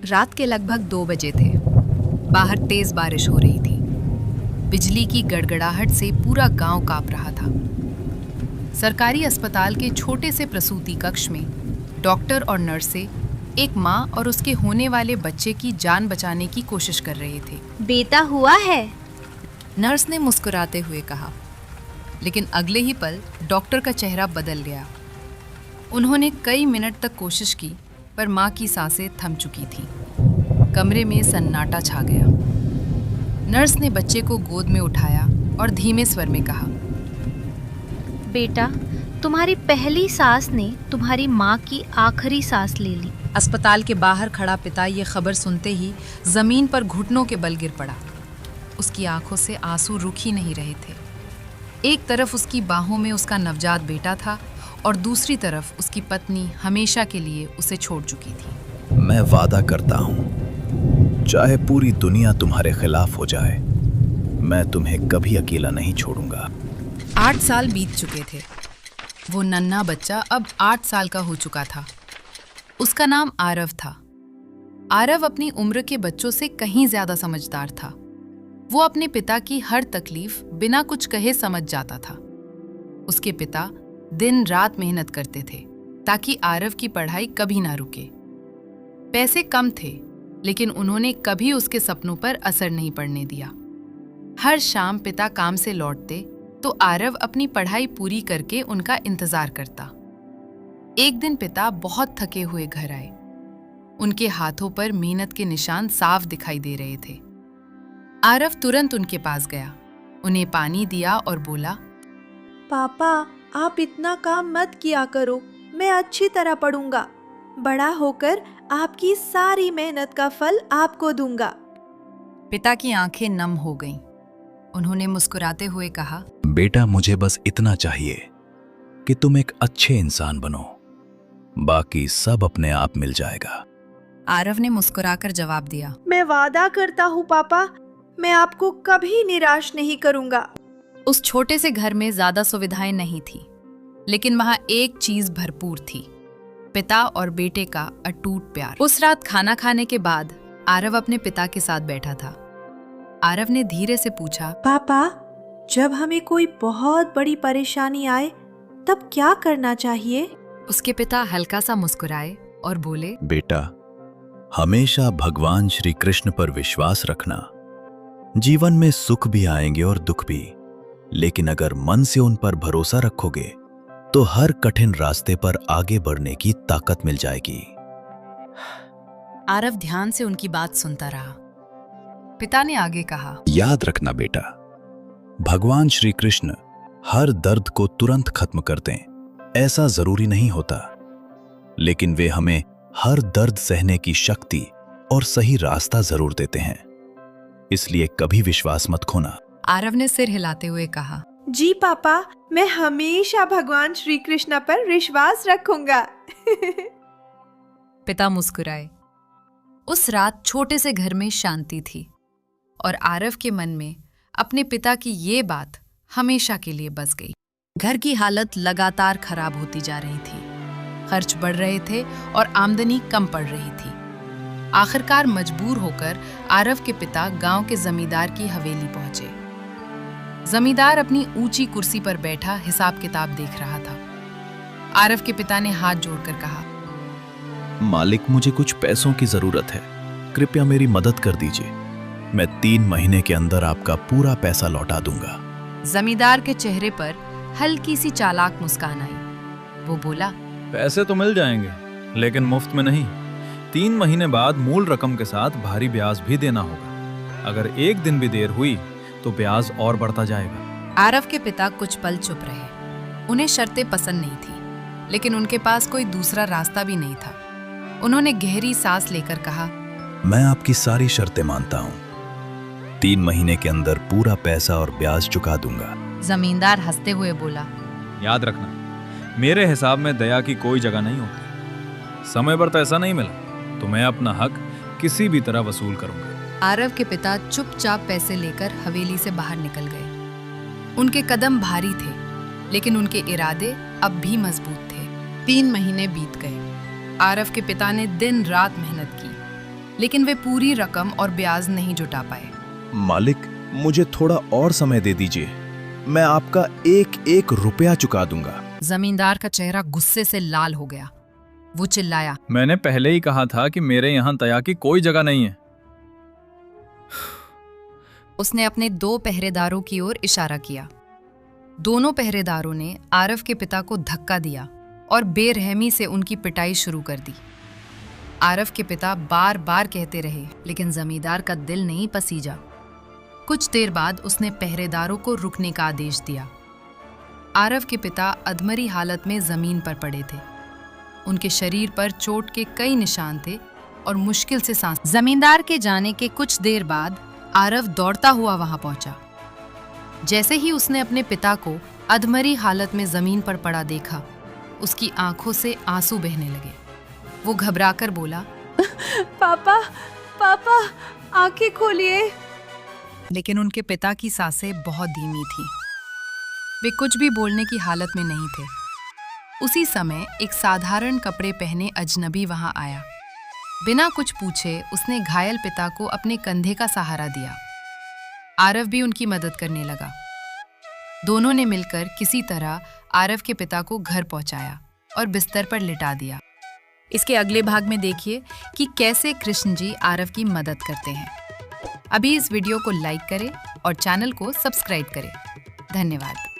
रात के लगभग 2 बजे थे। बाहर तेज बारिश हो रही थी। बिजली की गड़गड़ाहट से पूरा गांव कांप रहा था। सरकारी अस्पताल के छोटे से प्रसूति कक्ष में डॉक्टर और नर्सें एक माँ और उसके होने वाले बच्चे की जान बचाने की कोशिश कर रहे थे। बेटा हुआ है, नर्स ने मुस्कुराते हुए कहा, लेकिन अगले ही पल डॉक्टर का चेहरा बदल गया। उन्होंने कई मिनट तक कोशिश की, पर माँ की सांसें थम चुकी थीं। कमरे में सन्नाटा छा गया। नर्स ने बच्चे को गोद में उठाया और धीमे स्वर में कहा, बेटा तुम्हारी पहली सांस ने तुम्हारी माँ की आखिरी सांस ले ली। अस्पताल के बाहर खड़ा पिता ये खबर सुनते ही जमीन पर घुटनों के बल गिर पड़ा। उसकी आंखों से आंसू रुक ही नहीं रहे थे। एक तरफ उसकी बाहों में उसका नवजात बेटा था और दूसरी तरफ उसकी पत्नी हमेशा के लिए उसे छोड़ चुकी थी। मैं वादा करता हूँ, चाहे पूरी दुनिया तुम्हारे खिलाफ हो जाए, मैं तुम्हें कभी अकेला नहीं छोड़ूंगा। 8 साल बीत चुके थे। वो नन्हा बच्चा अब 8 साल का हो चुका था। उसका नाम आरव था। आरव अपनी उम्र के बच्चों से कहीं ज्यादा समझदार था। वो अपने पिता की हर तकलीफ बिना कुछ कहे समझ जाता था। उसके पिता दिन रात मेहनत करते थे ताकि आरव की पढ़ाई कभी ना रुके। पैसे कम थे, लेकिन उन्होंने कभी उसके सपनों पर असर नहीं पड़ने दिया। हर शाम पिता काम से लौटते तो आरव अपनी पढ़ाई पूरी करके उनका इंतजार करता। एक दिन पिता बहुत थके हुए घर आए। उनके हाथों पर मेहनत के निशान साफ दिखाई दे रहे थे। आरव तुरंत उनके पास गया, उन्हें पानी दिया और बोला, पापा आप इतना काम मत किया करो, मैं अच्छी तरह पढ़ूंगा। बड़ा होकर आपकी सारी मेहनत का फल आपको दूंगा। पिता की आंखें नम हो गईं। उन्होंने मुस्कुराते हुए कहा, बेटा मुझे बस इतना चाहिए कि तुम एक अच्छे इंसान बनो, बाकी सब अपने आप मिल जाएगा। आरव ने मुस्कुराकर जवाब दिया, मैं वादा करता हूँ पापा, मैं आपको कभी निराश नहीं करूंगा। उस छोटे से घर में ज्यादा सुविधाएं नहीं थी, लेकिन वहां एक चीज भरपूर थी, पिता और बेटे का अटूट प्यार। उस रात खाना खाने के बाद आरव अपने पिता के साथ बैठा था। आरव ने धीरे से पूछा, पापा जब हमें कोई बहुत बड़ी परेशानी आए तब क्या करना चाहिए? उसके पिता हल्का सा मुस्कुराए और बोले, बेटा हमेशा भगवान श्री कृष्ण पर विश्वास रखना। जीवन में सुख भी आएंगे और दुख भी, लेकिन अगर मन से उन पर भरोसा रखोगे तो हर कठिन रास्ते पर आगे बढ़ने की ताकत मिल जाएगी। आरव ध्यान से उनकी बात सुनता रहा। पिता ने आगे कहा, याद रखना बेटा, भगवान श्री कृष्ण हर दर्द को तुरंत खत्म कर दें ऐसा जरूरी नहीं होता, लेकिन वे हमें हर दर्द सहने की शक्ति और सही रास्ता जरूर देते हैं। इसलिए कभी विश्वास मत खोना। आरव ने सिर हिलाते हुए कहा, जी पापा, मैं हमेशा भगवान श्री कृष्ण पर विश्वास रखूंगा। पिता मुस्कुराए। उस रात छोटे से घर में शांति थी और आरव के मन में अपने पिता की ये बात हमेशा के लिए बस गई। घर की हालत लगातार खराब होती जा रही थी। खर्च बढ़ रहे थे और आमदनी कम पड़ रही थी। आखिरकार मजबूर होकर आरव के पिता गांव के जमींदार की हवेली पहुंचे। जमींदार अपनी ऊंची कुर्सी पर बैठा हिसाब किताब देख रहा था। आरव के पिता ने हाथ जोड़कर कहा, मालिक मुझे कुछ पैसों की जरूरत है, कृपया मेरी मदद कर दीजिए। मैं 3 महीने के अंदर आपका पूरा पैसा लौटा दूंगा। जमींदार के चेहरे पर हल्की सी चालाक मुस्कान आई। वो बोला, पैसे तो मिल जाएंगे, लेकिन मुफ्त में नहीं। 3 महीने बाद मूल रकम के साथ भारी ब्याज भी देना होगा। अगर एक दिन भी देर हुई तो ब्याज और बढ़ता जाएगा। आरव के पिता कुछ पल चुप रहे। उन्हें शर्तें पसंद नहीं थी, लेकिन उनके पास कोई दूसरा रास्ता भी नहीं था। उन्होंने गहरी सांस लेकर कहा, मैं आपकी सारी शर्तें मानता हूँ। 3 महीने के अंदर पूरा पैसा और ब्याज चुका दूंगा। जमींदार हंसते हुए बोला, याद रखना, मेरे हिसाब में दया की कोई जगह नहीं होती। समय पर पैसा नहीं मिला तो मैं अपना हक किसी भी तरह वसूल करूंगा। आरव के पिता चुपचाप पैसे लेकर हवेली से बाहर निकल गए। उनके कदम भारी थे, लेकिन उनके इरादे अब भी मजबूत थे। 3 महीने बीत गए। आरव के पिता ने दिन रात मेहनत की। लेकिन वे पूरी रकम और ब्याज नहीं जुटा पाए। मालिक, मुझे थोड़ा और समय दे दीजिए, मैं आपका एक एक रुपया चुका दूंगा। जमींदार का चेहरा गुस्से से लाल हो गया। वो चिल्लाया, मैंने पहले ही कहा था कि मेरे यहाँ दया की कोई जगह नहीं है। उसने अपने 2 पहरेदारों की ओर इशारा किया। दोनों पहरेदारों ने आरव के पिता को धक्का दिया और बेरहमी से उनकी पिटाई शुरू कर दी। आरव के पिता बार बार कहते रहे, लेकिन जमींदार का दिल नहीं पसीजा। कुछ देर बाद उसने पहरेदारों को रुकने का आदेश दिया। आरव के पिता अधमरी हालत में जमीन पर पड़े थे। उनके शरीर पर चोट के कई निशान थे और मुश्किल से सांस। जमींदार के जाने के कुछ देर बाद आरव दौड़ता हुआ वहां पहुंचा। जैसे ही उसने अपने पिता को अधमरी हालत में जमीन पर पड़ा देखा, उसकी आंखों से आंसू बहने लगे। वो घबराकर बोला, पापा, पापा, आंखें खोलिए। लेकिन उनके पिता की सांसें बहुत धीमी थीं। वे कुछ भी बोलने की हालत में नहीं थे। उसी समय एक साधारण कपड़े पहने अजनबी वहां आया। बिना कुछ पूछे उसने घायल पिता को अपने कंधे का सहारा दिया। आरव भी उनकी मदद करने लगा। दोनों ने मिलकर किसी तरह आरव के पिता को घर पहुंचाया और बिस्तर पर लिटा दिया। इसके अगले भाग में देखिए कि कैसे कृष्ण जी आरव की मदद करते हैं। अभी इस वीडियो को लाइक करें और चैनल को सब्सक्राइब करें। धन्यवाद।